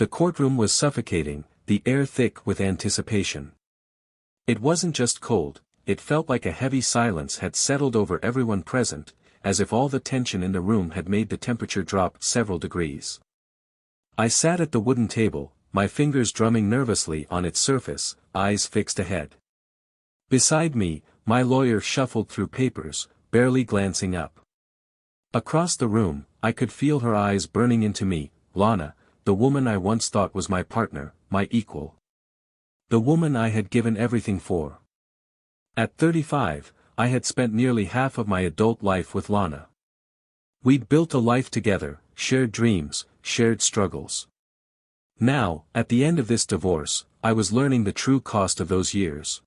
The courtroom was suffocating, the air thick with anticipation. It wasn't just cold, it felt like a heavy silence had settled over everyone present, as if all the tension in the room had made the temperature drop several degrees. I sat at the wooden table, my fingers drumming nervously on its surface, eyes fixed ahead. Beside me, my lawyer shuffled through papers, barely glancing up. Across the room, I could feel her eyes burning into me, Lana, the woman I once thought was my partner, my equal. The woman I had given everything for. At 35, I had spent nearly half of my adult life with Lana. We'd built a life together, shared dreams, shared struggles. Now, at the end of this divorce, I was learning the true cost of those years.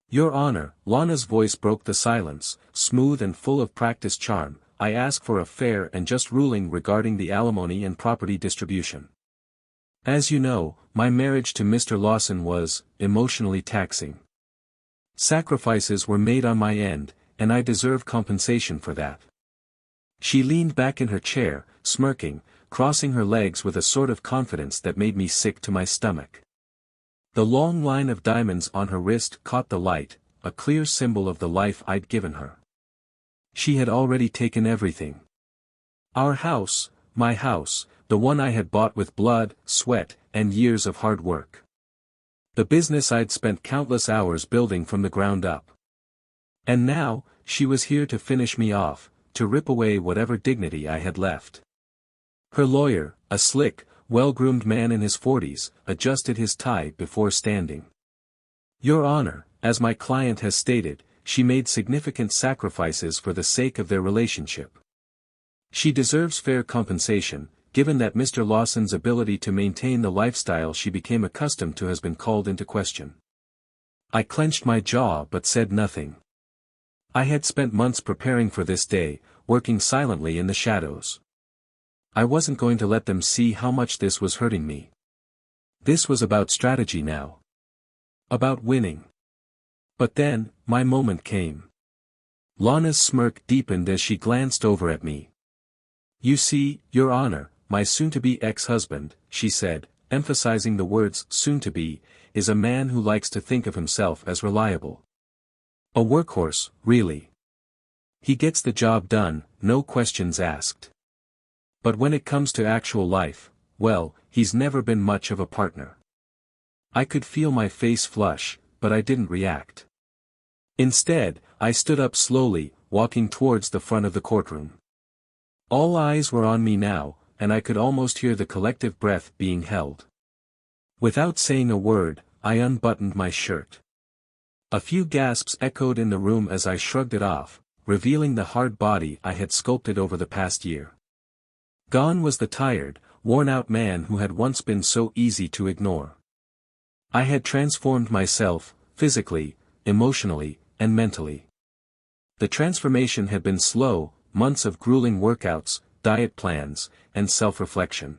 Your Honor, Lana's voice broke the silence, smooth and full of practiced charm. I ask for a fair and just ruling regarding the alimony and property distribution. As you know, my marriage to Mr. Lawson was emotionally taxing. Sacrifices were made on my end, and I deserve compensation for that. She leaned back in her chair, smirking, crossing her legs with a sort of confidence that made me sick to my stomach. The long line of diamonds on her wrist caught the light, a clear symbol of the life I'd given her. She had already taken everything. Our house, my house, the one I had bought with blood, sweat, and years of hard work. The business I'd spent countless hours building from the ground up. And now, she was here to finish me off, to rip away whatever dignity I had left. Her lawyer, a slick, well-groomed man in his 40s, adjusted his tie before standing. Your Honor, as my client has stated, she made significant sacrifices for the sake of their relationship. She deserves fair compensation, given that Mr. Lawson's ability to maintain the lifestyle she became accustomed to has been called into question. I clenched my jaw but said nothing. I had spent months preparing for this day, working silently in the shadows. I wasn't going to let them see how much this was hurting me. This was about strategy now. About winning. But then, my moment came. Lana's smirk deepened as she glanced over at me. You see, Your Honor, my soon-to-be ex-husband, she said, emphasizing the words soon-to-be, is a man who likes to think of himself as reliable. A workhorse, really. He gets the job done, no questions asked. But when it comes to actual life, well, he's never been much of a partner. I could feel my face flush, but I didn't react. Instead, I stood up slowly, walking towards the front of the courtroom. All eyes were on me now, and I could almost hear the collective breath being held. Without saying a word, I unbuttoned my shirt. A few gasps echoed in the room as I shrugged it off, revealing the hard body I had sculpted over the past year. Gone was the tired, worn-out man who had once been so easy to ignore. I had transformed myself, physically, emotionally, and mentally. The transformation had been slow, months of grueling workouts, diet plans, and self-reflection.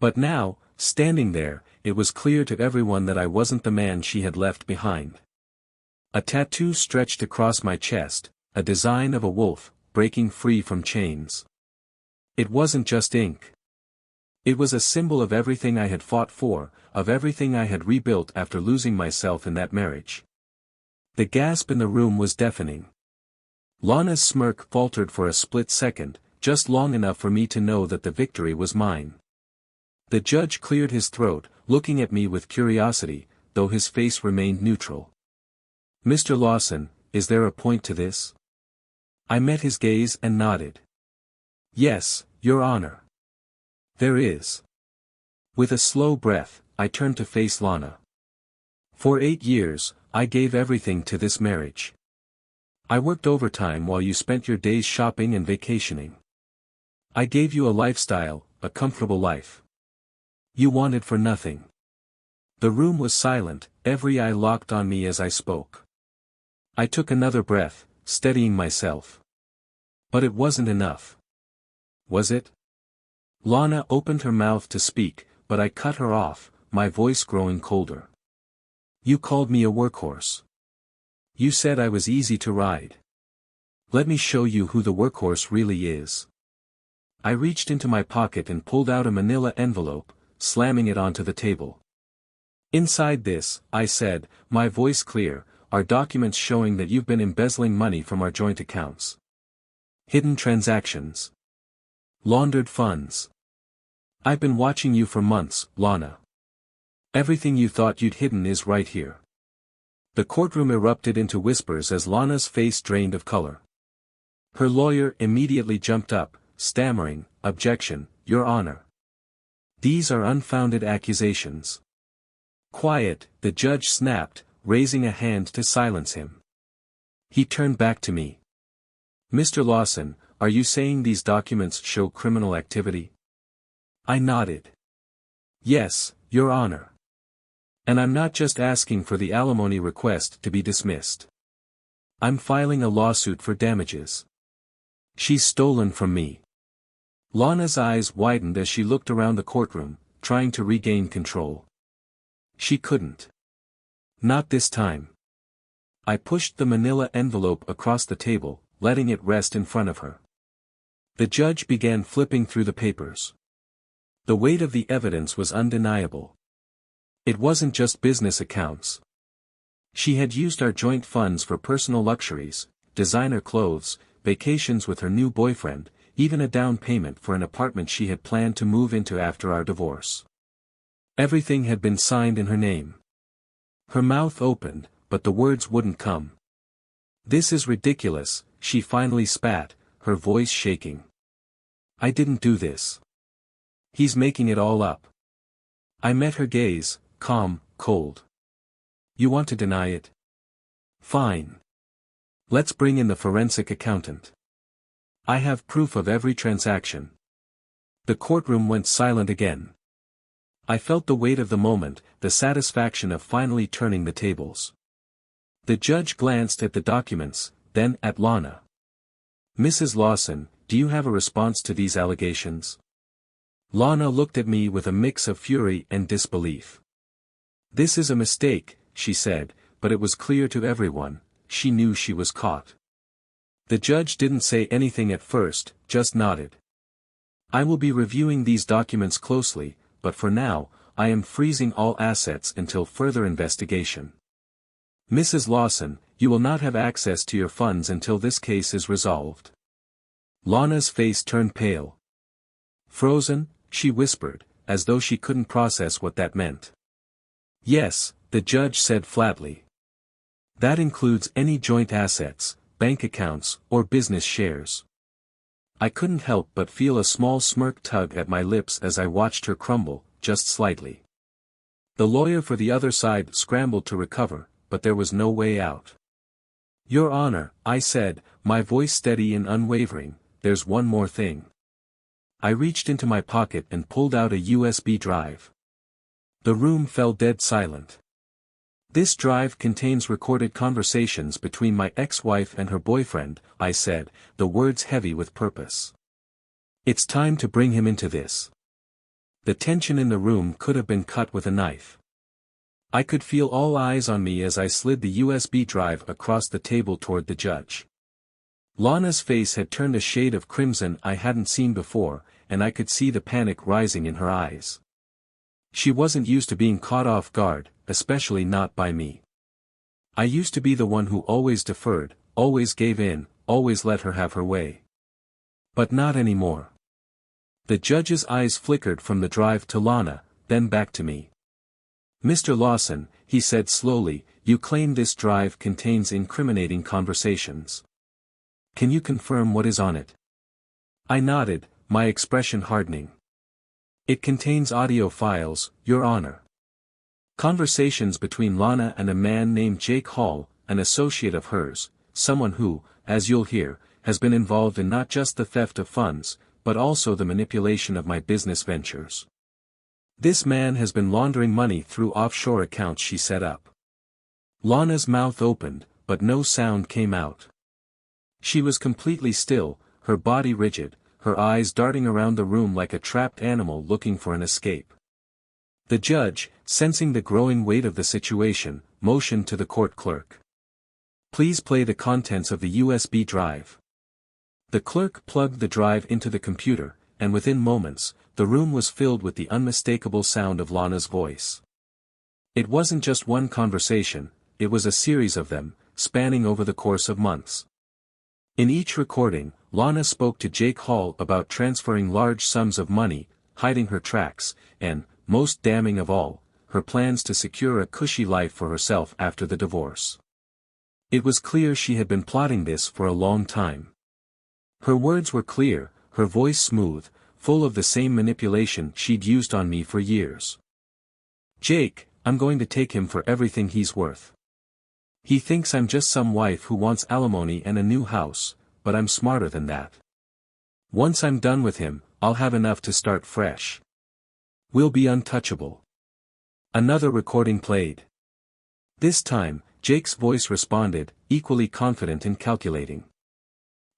But now, standing there, it was clear to everyone that I wasn't the man she had left behind. A tattoo stretched across my chest, a design of a wolf, breaking free from chains. It wasn't just ink. It was a symbol of everything I had fought for, of everything I had rebuilt after losing myself in that marriage. The gasp in the room was deafening. Lana's smirk faltered for a split second, just long enough for me to know that the victory was mine. The judge cleared his throat, looking at me with curiosity, though his face remained neutral. Mr. Lawson, is there a point to this? I met his gaze and nodded. Yes, Your Honor. There is. With a slow breath, I turned to face Lana. For 8 years, I gave everything to this marriage. I worked overtime while you spent your days shopping and vacationing. I gave you a lifestyle, a comfortable life. You wanted for nothing. The room was silent, every eye locked on me as I spoke. I took another breath, steadying myself. But it wasn't enough. Was it? Lana opened her mouth to speak, but I cut her off, my voice growing colder. You called me a workhorse. You said I was easy to ride. Let me show you who the workhorse really is. I reached into my pocket and pulled out a manila envelope, slamming it onto the table. "Inside this," I said, my voice clear, "are documents showing that you've been embezzling money from our joint accounts. Hidden transactions. Laundered funds. I've been watching you for months, Lana. Everything you thought you'd hidden is right here." The courtroom erupted into whispers as Lana's face drained of color. Her lawyer immediately jumped up, stammering, "Objection, Your Honor. These are unfounded accusations." "Quiet," the judge snapped, raising a hand to silence him. He turned back to me. "Mr. Lawson, are you saying these documents show criminal activity?" I nodded. "Yes, Your Honor. And I'm not just asking for the alimony request to be dismissed. I'm filing a lawsuit for damages. She's stolen from me." Lana's eyes widened as she looked around the courtroom, trying to regain control. She couldn't. Not this time. I pushed the manila envelope across the table, letting it rest in front of her. The judge began flipping through the papers. The weight of the evidence was undeniable. It wasn't just business accounts. She had used our joint funds for personal luxuries, designer clothes, vacations with her new boyfriend, even a down payment for an apartment she had planned to move into after our divorce. Everything had been signed in her name. Her mouth opened, but the words wouldn't come. "This is ridiculous," she finally spat, her voice shaking. "I didn't do this. He's making it all up." I met her gaze, calm, cold. "You want to deny it? Fine. Let's bring in the forensic accountant. I have proof of every transaction." The courtroom went silent again. I felt the weight of the moment, the satisfaction of finally turning the tables. The judge glanced at the documents, then at Lana. "Mrs. Lawson, do you have a response to these allegations?" Lana looked at me with a mix of fury and disbelief. "This is a mistake," she said, but it was clear to everyone, she knew she was caught. The judge didn't say anything at first, just nodded. "I will be reviewing these documents closely, but for now, I am freezing all assets until further investigation. Mrs. Lawson, you will not have access to your funds until this case is resolved." Lana's face turned pale. "Frozen?" she whispered, as though she couldn't process what that meant. "Yes," the judge said flatly. "That includes any joint assets, bank accounts, or business shares." I couldn't help but feel a small smirk tug at my lips as I watched her crumble, just slightly. The lawyer for the other side scrambled to recover, but there was no way out. "Your Honor," I said, my voice steady and unwavering, "there's one more thing." I reached into my pocket and pulled out a USB drive. The room fell dead silent. "This drive contains recorded conversations between my ex-wife and her boyfriend," I said, the words heavy with purpose. "It's time to bring him into this." The tension in the room could have been cut with a knife. I could feel all eyes on me as I slid the USB drive across the table toward the judge. Lana's face had turned a shade of crimson I hadn't seen before, and I could see the panic rising in her eyes. She wasn't used to being caught off guard, especially not by me. I used to be the one who always deferred, always gave in, always let her have her way. But not anymore. The judge's eyes flickered from the drive to Lana, then back to me. "Mr. Lawson," he said slowly, "you claim this drive contains incriminating conversations. Can you confirm what is on it?" I nodded, my expression hardening. "It contains audio files, Your Honor. Conversations between Lana and a man named Jake Hall, an associate of hers, someone who, as you'll hear, has been involved in not just the theft of funds, but also the manipulation of my business ventures. This man has been laundering money through offshore accounts she set up." Lana's mouth opened, but no sound came out. She was completely still, her body rigid, her eyes darting around the room like a trapped animal looking for an escape. The judge, sensing the growing weight of the situation, motioned to the court clerk. "Please play the contents of the USB drive." The clerk plugged the drive into the computer, and within moments, the room was filled with the unmistakable sound of Lana's voice. It wasn't just one conversation, it was a series of them, spanning over the course of months. In each recording, Lana spoke to Jake Hall about transferring large sums of money, hiding her tracks, and, most damning of all, her plans to secure a cushy life for herself after the divorce. It was clear she had been plotting this for a long time. Her words were clear, her voice smooth, full of the same manipulation she'd used on me for years. Jake, I'm going to take him for everything he's worth. He thinks I'm just some wife who wants alimony and a new house, but I'm smarter than that. Once I'm done with him, I'll have enough to start fresh. We'll be untouchable. Another recording played. This time, Jake's voice responded, equally confident and calculating.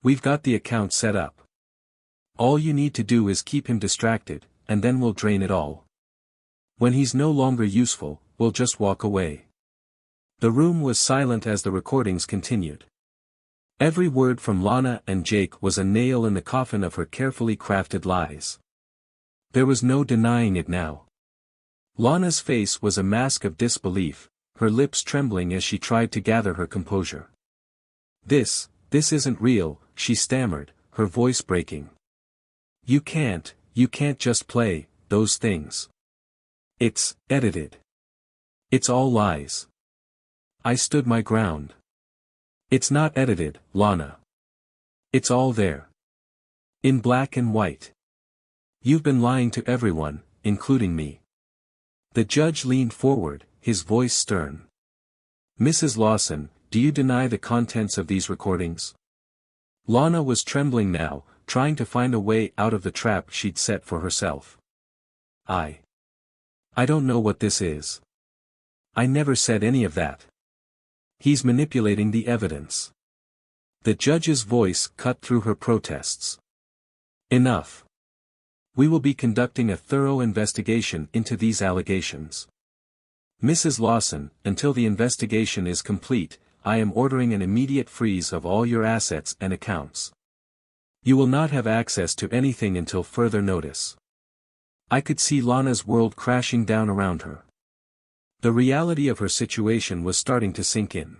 We've got the account set up. All you need to do is keep him distracted, and then we'll drain it all. When he's no longer useful, we'll just walk away. The room was silent as the recordings continued. Every word from Lana and Jake was a nail in the coffin of her carefully crafted lies. There was no denying it now. Lana's face was a mask of disbelief, her lips trembling as she tried to gather her composure. This isn't real, she stammered, her voice breaking. You can't just play those things. It's edited. It's all lies. I stood my ground. It's not edited, Lana. It's all there. In black and white. You've been lying to everyone, including me. The judge leaned forward, his voice stern. Mrs. Lawson, do you deny the contents of these recordings? Lana was trembling now, trying to find a way out of the trap she'd set for herself. I don't know what this is. I never said any of that. He's manipulating the evidence. The judge's voice cut through her protests. Enough. We will be conducting a thorough investigation into these allegations. Mrs. Lawson, until the investigation is complete, I am ordering an immediate freeze of all your assets and accounts. You will not have access to anything until further notice. I could see Lana's world crashing down around her. The reality of her situation was starting to sink in.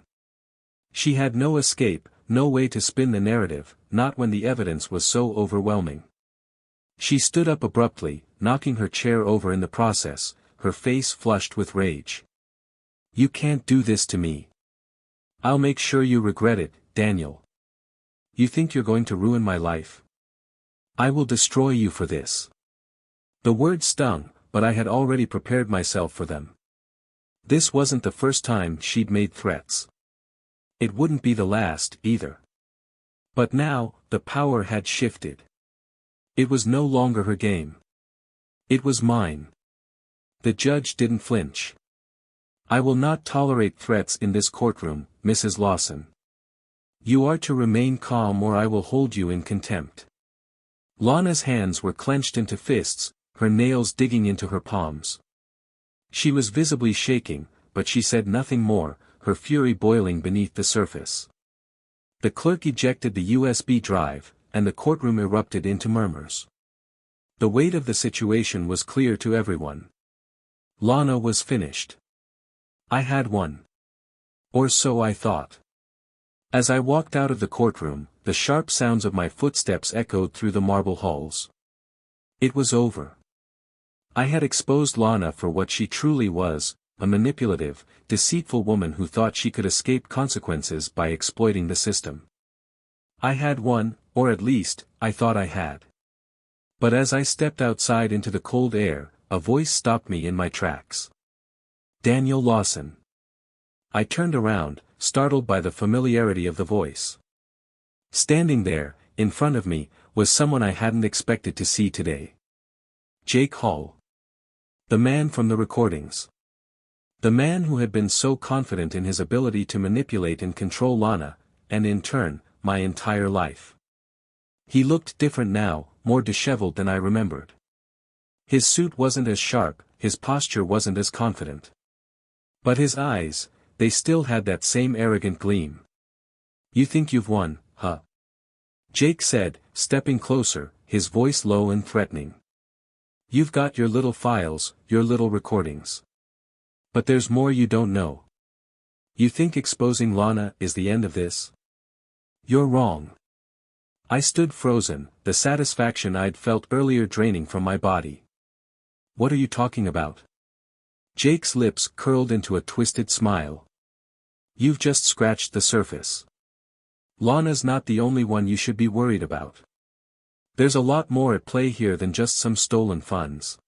She had no escape, no way to spin the narrative, not when the evidence was so overwhelming. She stood up abruptly, knocking her chair over in the process, her face flushed with rage. You can't do this to me. I'll make sure you regret it, Daniel. You think you're going to ruin my life? I will destroy you for this. The words stung, but I had already prepared myself for them. This wasn't the first time she'd made threats. It wouldn't be the last, either. But now, the power had shifted. It was no longer her game. It was mine. The judge didn't flinch. I will not tolerate threats in this courtroom, Mrs. Lawson. You are to remain calm or I will hold you in contempt. Lana's hands were clenched into fists, her nails digging into her palms. She was visibly shaking, but she said nothing more, her fury boiling beneath the surface. The clerk ejected the USB drive, and the courtroom erupted into murmurs. The weight of the situation was clear to everyone. Lana was finished. I had won. Or so I thought. As I walked out of the courtroom, the sharp sounds of my footsteps echoed through the marble halls. It was over. I had exposed Lana for what she truly was, a manipulative, deceitful woman who thought she could escape consequences by exploiting the system. I had won, or at least, I thought I had. But as I stepped outside into the cold air, a voice stopped me in my tracks. Daniel Lawson. I turned around, startled by the familiarity of the voice. Standing there, in front of me, was someone I hadn't expected to see today. Jake Hall. The man from the recordings. The man who had been so confident in his ability to manipulate and control Lana, and in turn, my entire life. He looked different now, more disheveled than I remembered. His suit wasn't as sharp, his posture wasn't as confident. But his eyes, they still had that same arrogant gleam. You think you've won, huh? Jake said, stepping closer, his voice low and threatening. "You've got your little files, your little recordings. But there's more you don't know. You think exposing Lana is the end of this? You're wrong." I stood frozen, the satisfaction I'd felt earlier draining from my body. "What are you talking about?" Jake's lips curled into a twisted smile. "You've just scratched the surface. Lana's not the only one you should be worried about. There's a lot more at play here than just some stolen funds.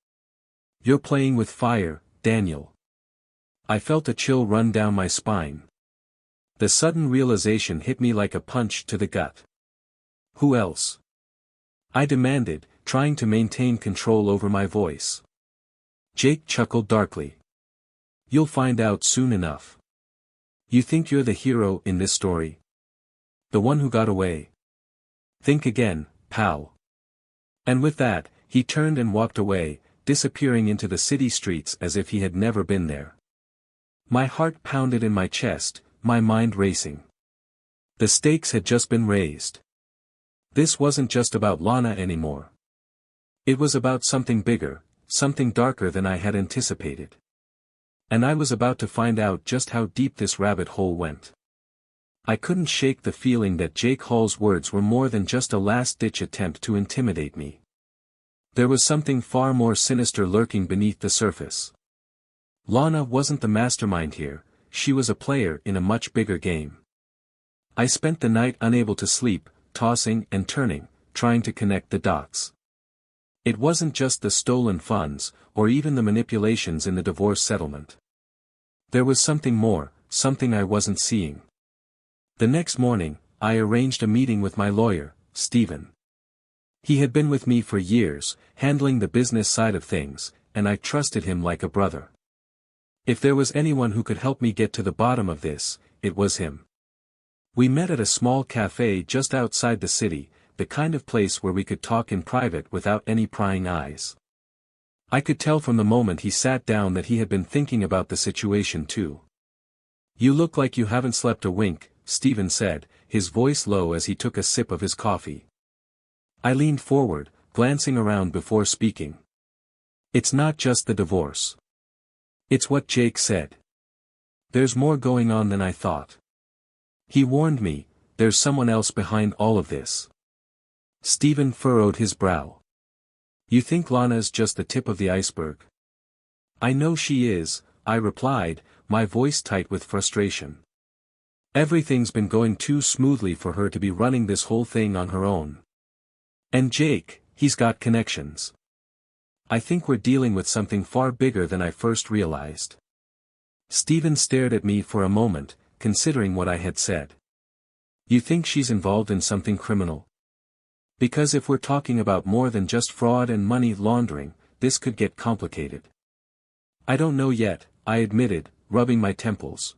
You're playing with fire, Daniel." I felt a chill run down my spine. The sudden realization hit me like a punch to the gut. "Who else?" I demanded, trying to maintain control over my voice. Jake chuckled darkly. "You'll find out soon enough. You think you're the hero in this story? The one who got away? Think again, pal." And with that, he turned and walked away, disappearing into the city streets as if he had never been there. My heart pounded in my chest, my mind racing. The stakes had just been raised. This wasn't just about Lana anymore. It was about something bigger, something darker than I had anticipated. And I was about to find out just how deep this rabbit hole went. I couldn't shake the feeling that Jake Hall's words were more than just a last-ditch attempt to intimidate me. There was something far more sinister lurking beneath the surface. Lana wasn't the mastermind here, she was a player in a much bigger game. I spent the night unable to sleep, tossing and turning, trying to connect the dots. It wasn't just the stolen funds, or even the manipulations in the divorce settlement. There was something more, something I wasn't seeing. The next morning, I arranged a meeting with my lawyer, Stephen. He had been with me for years, handling the business side of things, and I trusted him like a brother. If there was anyone who could help me get to the bottom of this, it was him. We met at a small cafe just outside the city, the kind of place where we could talk in private without any prying eyes. I could tell from the moment he sat down that he had been thinking about the situation too. "You look like you haven't slept a wink," Stephen said, his voice low as he took a sip of his coffee. I leaned forward, glancing around before speaking. "It's not just the divorce. It's what Jake said. There's more going on than I thought. He warned me, there's someone else behind all of this." Stephen furrowed his brow. "You think Lana's just the tip of the iceberg?" "I know she is," I replied, my voice tight with frustration. "Everything's been going too smoothly for her to be running this whole thing on her own. And Jake, he's got connections. I think we're dealing with something far bigger than I first realized." Stephen stared at me for a moment, considering what I had said. "You think she's involved in something criminal? Because if we're talking about more than just fraud and money laundering, this could get complicated." "I don't know yet," I admitted, rubbing my temples.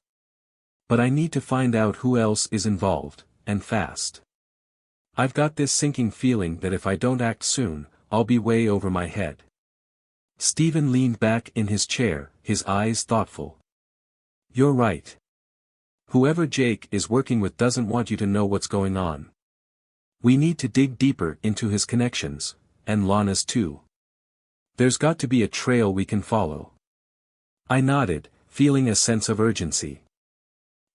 "But I need to find out who else is involved, and fast. I've got this sinking feeling that if I don't act soon, I'll be way over my head." Stephen leaned back in his chair, his eyes thoughtful. "You're right. Whoever Jake is working with doesn't want you to know what's going on. We need to dig deeper into his connections, and Lana's too. There's got to be a trail we can follow." I nodded, feeling a sense of urgency.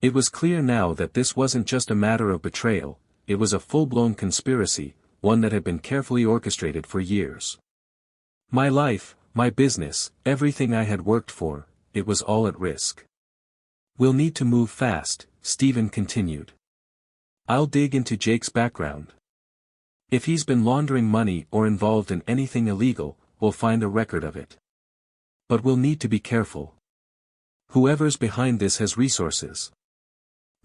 It was clear now that this wasn't just a matter of betrayal, it was a full-blown conspiracy, one that had been carefully orchestrated for years. My life, my business, everything I had worked for, it was all at risk. "We'll need to move fast," Stephen continued. "I'll dig into Jake's background. If he's been laundering money or involved in anything illegal, we'll find a record of it. But we'll need to be careful. Whoever's behind this has resources.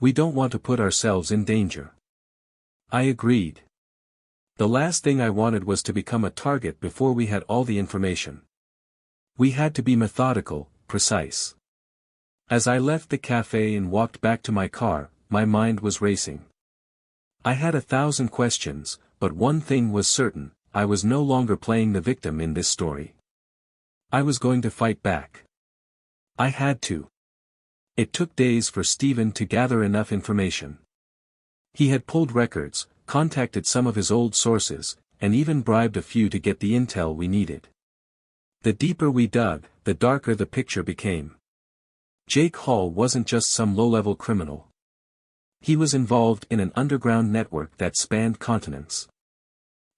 We don't want to put ourselves in danger." I agreed. The last thing I wanted was to become a target before we had all the information. We had to be methodical, precise. As I left the cafe and walked back to my car, my mind was racing. I had 1,000 questions, but one thing was certain, I was no longer playing the victim in this story. I was going to fight back. I had to. It took days for Stephen to gather enough information. He had pulled records, contacted some of his old sources, and even bribed a few to get the intel we needed. The deeper we dug, the darker the picture became. Jake Hall wasn't just some low-level criminal. He was involved in an underground network that spanned continents.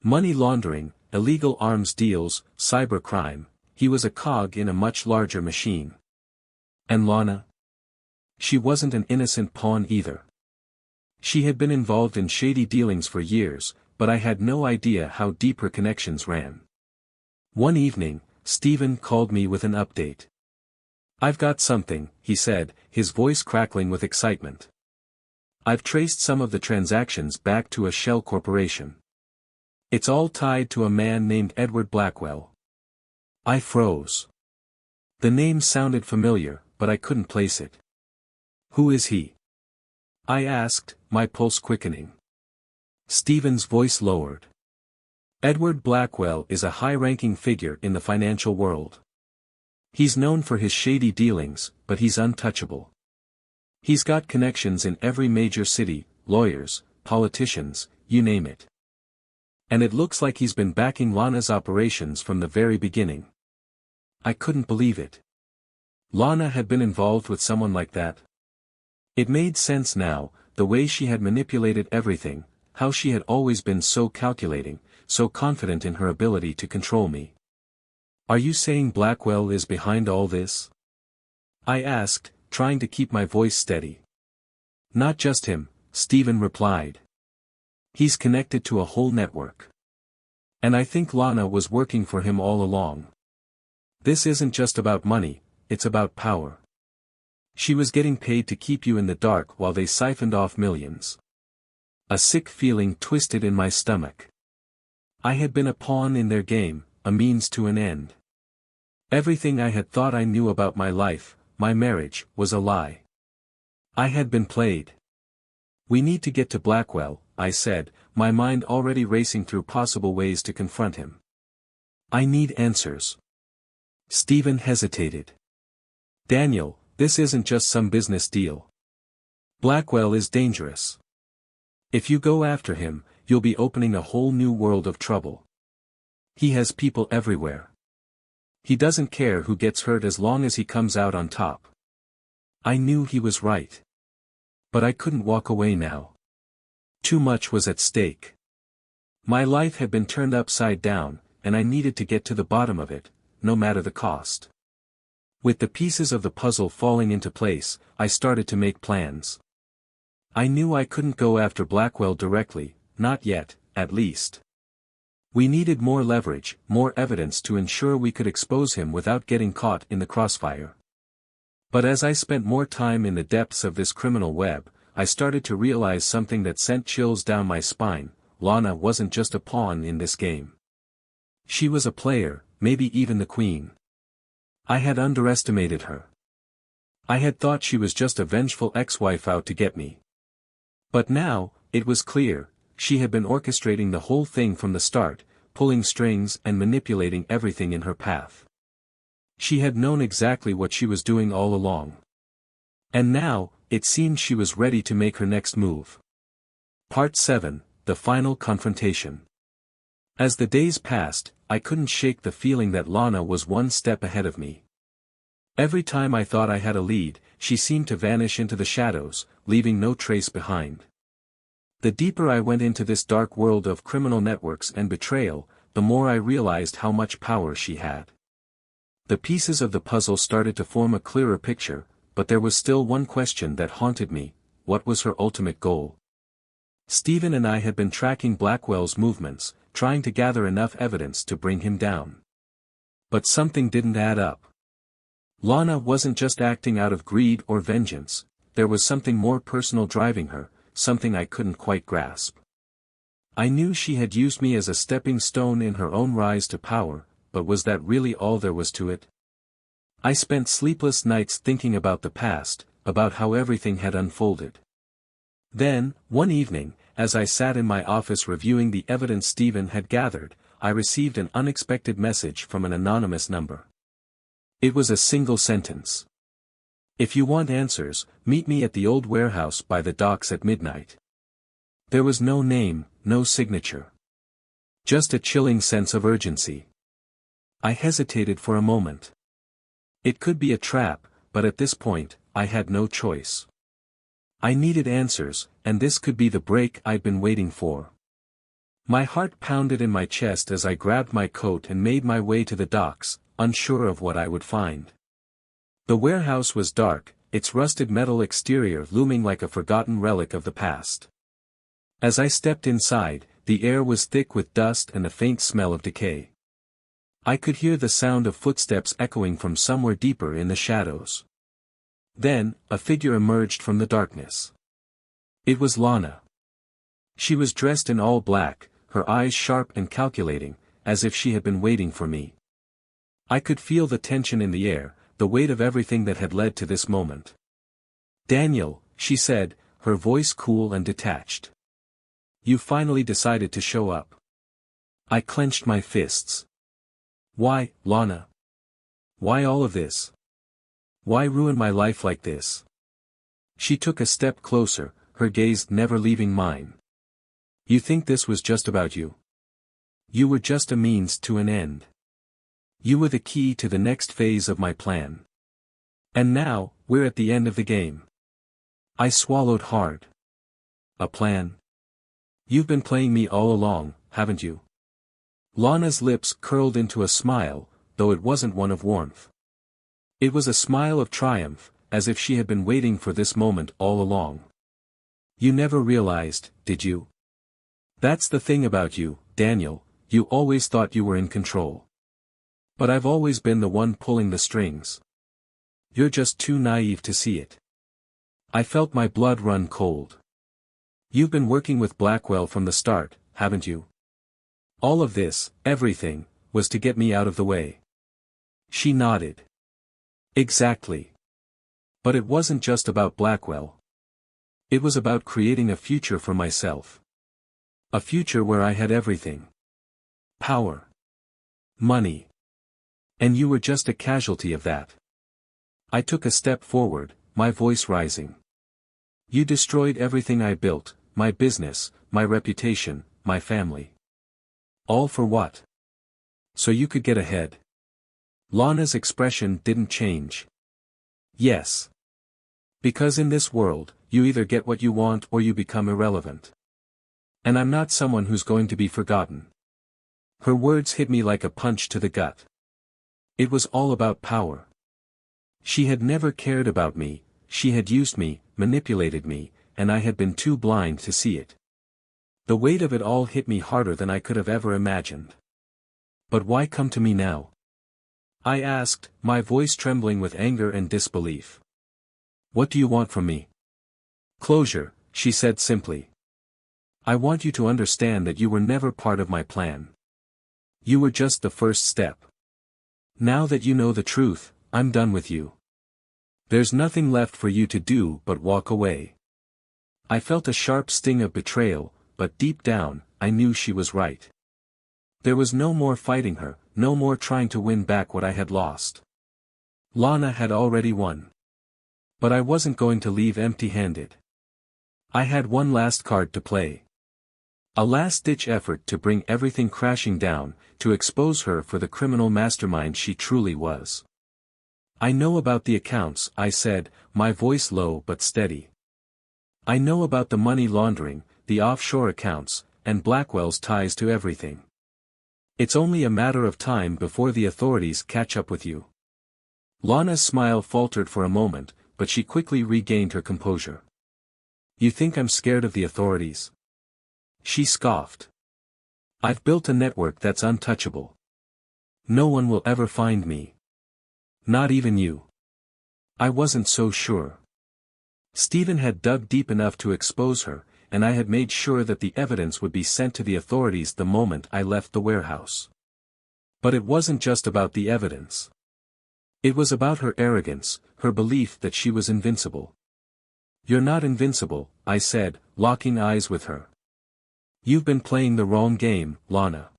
Money laundering, illegal arms deals, cybercrime, he was a cog in a much larger machine. And Lana? She wasn't an innocent pawn either. She had been involved in shady dealings for years, but I had no idea how deep her connections ran. One evening, Stephen called me with an update. "I've got something," he said, his voice crackling with excitement. "I've traced some of the transactions back to a shell corporation. It's all tied to a man named Edward Blackwell." I froze. The name sounded familiar, but I couldn't place it. "Who is he?" I asked, my pulse quickening. Stephen's voice lowered. "Edward Blackwell is a high-ranking figure in the financial world. He's known for his shady dealings, but he's untouchable. He's got connections in every major city, lawyers, politicians, you name it. And it looks like he's been backing Lana's operations from the very beginning." I couldn't believe it. Lana had been involved with someone like that. It made sense now, the way she had manipulated everything, how she had always been so calculating, so confident in her ability to control me. "Are you saying Blackwell is behind all this?" I asked, trying to keep my voice steady. "Not just him," Stephen replied. "He's connected to a whole network. And I think Lana was working for him all along. This isn't just about money, it's about power. She was getting paid to keep you in the dark while they siphoned off millions." A sick feeling twisted in my stomach. I had been a pawn in their game, a means to an end. Everything I had thought I knew about my life, my marriage, was a lie. I had been played. "We need to get to Blackwell," I said, my mind already racing through possible ways to confront him. "I need answers." Stephen hesitated. "Daniel, this isn't just some business deal. Blackwell is dangerous. If you go after him, you'll be opening a whole new world of trouble. He has people everywhere. He doesn't care who gets hurt as long as he comes out on top." I knew he was right. But I couldn't walk away now. Too much was at stake. My life had been turned upside down, and I needed to get to the bottom of it, no matter the cost. With the pieces of the puzzle falling into place, I started to make plans. I knew I couldn't go after Blackwell directly, not yet, at least. We needed more leverage, more evidence to ensure we could expose him without getting caught in the crossfire. But as I spent more time in the depths of this criminal web, I started to realize something that sent chills down my spine. Lana wasn't just a pawn in this game. She was a player, maybe even the queen. I had underestimated her. I had thought she was just a vengeful ex-wife out to get me. But now, it was clear, she had been orchestrating the whole thing from the start, pulling strings and manipulating everything in her path. She had known exactly what she was doing all along. And now, it seemed she was ready to make her next move. Part 7, The Final Confrontation. As the days passed, I couldn't shake the feeling that Lana was one step ahead of me. Every time I thought I had a lead, she seemed to vanish into the shadows, leaving no trace behind. The deeper I went into this dark world of criminal networks and betrayal, the more I realized how much power she had. The pieces of the puzzle started to form a clearer picture, but there was still one question that haunted me: what was her ultimate goal? Stephen and I had been tracking Blackwell's movements, trying to gather enough evidence to bring him down. But something didn't add up. Lana wasn't just acting out of greed or vengeance, there was something more personal driving her, something I couldn't quite grasp. I knew she had used me as a stepping stone in her own rise to power, but was that really all there was to it? I spent sleepless nights thinking about the past, about how everything had unfolded. Then, one evening, as I sat in my office reviewing the evidence Stephen had gathered, I received an unexpected message from an anonymous number. It was a single sentence. "If you want answers, meet me at the old warehouse by the docks at midnight." There was no name, no signature. Just a chilling sense of urgency. I hesitated for a moment. It could be a trap, but at this point, I had no choice. I needed answers, and this could be the break I'd been waiting for. My heart pounded in my chest as I grabbed my coat and made my way to the docks, unsure of what I would find. The warehouse was dark, its rusted metal exterior looming like a forgotten relic of the past. As I stepped inside, the air was thick with dust and a faint smell of decay. I could hear the sound of footsteps echoing from somewhere deeper in the shadows. Then, a figure emerged from the darkness. It was Lana. She was dressed in all black, her eyes sharp and calculating, as if she had been waiting for me. I could feel the tension in the air, the weight of everything that had led to this moment. "Daniel," she said, her voice cool and detached. "You finally decided to show up." I clenched my fists. "Why, Lana? Why all of this? Why ruin my life like this?" She took a step closer, her gaze never leaving mine. "You think this was just about you? You were just a means to an end. You were the key to the next phase of my plan. And now, we're at the end of the game." I swallowed hard. "A plan? You've been playing me all along, haven't you?" Lana's lips curled into a smile, though it wasn't one of warmth. It was a smile of triumph, as if she had been waiting for this moment all along. "You never realized, did you? That's the thing about you, Daniel, you always thought you were in control. But I've always been the one pulling the strings. You're just too naive to see it." I felt my blood run cold. "You've been working with Blackwell from the start, haven't you? All of this, everything, was to get me out of the way." She nodded. "Exactly. But it wasn't just about Blackwell. It was about creating a future for myself. A future where I had everything. Power. Money. And you were just a casualty of that." I took a step forward, my voice rising. "You destroyed everything I built, my business, my reputation, my family. All for what? So you could get ahead." Lana's expression didn't change. "Yes. Because in this world, you either get what you want or you become irrelevant. And I'm not someone who's going to be forgotten." Her words hit me like a punch to the gut. It was all about power. She had never cared about me, she had used me, manipulated me, and I had been too blind to see it. The weight of it all hit me harder than I could have ever imagined. "But why come to me now?" I asked, my voice trembling with anger and disbelief. "What do you want from me?" "Closure," she said simply. "I want you to understand that you were never part of my plan. You were just the first step. Now that you know the truth, I'm done with you. There's nothing left for you to do but walk away." I felt a sharp sting of betrayal, but deep down, I knew she was right. There was no more fighting her, no more trying to win back what I had lost. Lana had already won. But I wasn't going to leave empty-handed. I had one last card to play. A last-ditch effort to bring everything crashing down, to expose her for the criminal mastermind she truly was. "I know about the accounts," I said, my voice low but steady. "I know about the money laundering, the offshore accounts, and Blackwell's ties to everything. It's only a matter of time before the authorities catch up with you." Lana's smile faltered for a moment, but she quickly regained her composure. "You think I'm scared of the authorities?" She scoffed. "I've built a network that's untouchable. No one will ever find me. Not even you." I wasn't so sure. Stephen had dug deep enough to expose her, and I had made sure that the evidence would be sent to the authorities the moment I left the warehouse. But it wasn't just about the evidence. It was about her arrogance, her belief that she was invincible. "You're not invincible," I said, locking eyes with her. "You've been playing the wrong game, Lana.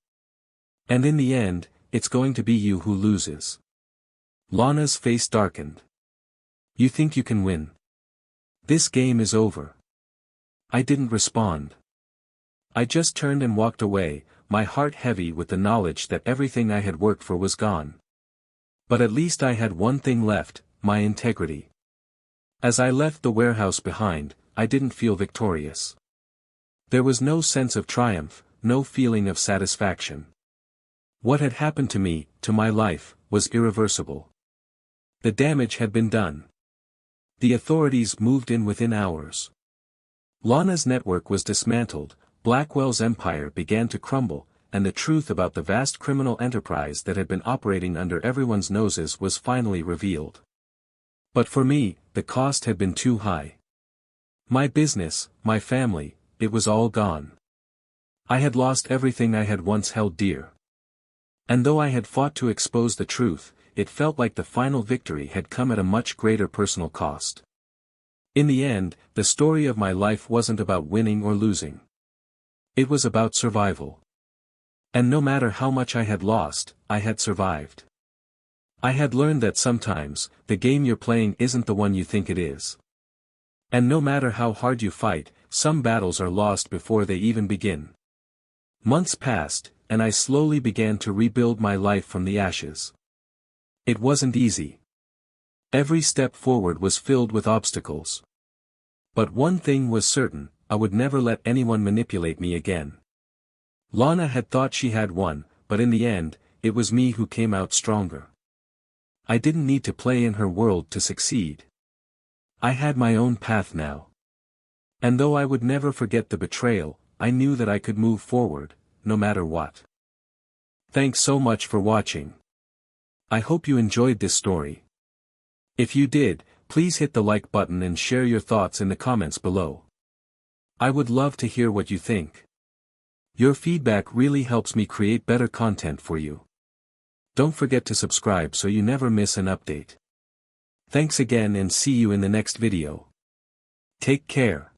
And in the end, it's going to be you who loses." Lana's face darkened. "You think you can win? This game is over." I didn't respond. I just turned and walked away, my heart heavy with the knowledge that everything I had worked for was gone. But at least I had one thing left, my integrity. As I left the warehouse behind, I didn't feel victorious. There was no sense of triumph, no feeling of satisfaction. What had happened to me, to my life, was irreversible. The damage had been done. The authorities moved in within hours. Lana's network was dismantled, Blackwell's empire began to crumble, and the truth about the vast criminal enterprise that had been operating under everyone's noses was finally revealed. But for me, the cost had been too high. My business, my family, it was all gone. I had lost everything I had once held dear. And though I had fought to expose the truth, it felt like the final victory had come at a much greater personal cost. In the end, the story of my life wasn't about winning or losing. It was about survival. And no matter how much I had lost, I had survived. I had learned that sometimes, the game you're playing isn't the one you think it is. And no matter how hard you fight, some battles are lost before they even begin. Months passed, and I slowly began to rebuild my life from the ashes. It wasn't easy. Every step forward was filled with obstacles. But one thing was certain, I would never let anyone manipulate me again. Lana had thought she had won, but in the end, it was me who came out stronger. I didn't need to play in her world to succeed. I had my own path now. And though I would never forget the betrayal, I knew that I could move forward, no matter what. Thanks so much for watching. I hope you enjoyed this story. If you did, please hit the like button and share your thoughts in the comments below. I would love to hear what you think. Your feedback really helps me create better content for you. Don't forget to subscribe so you never miss an update. Thanks again and see you in the next video. Take care.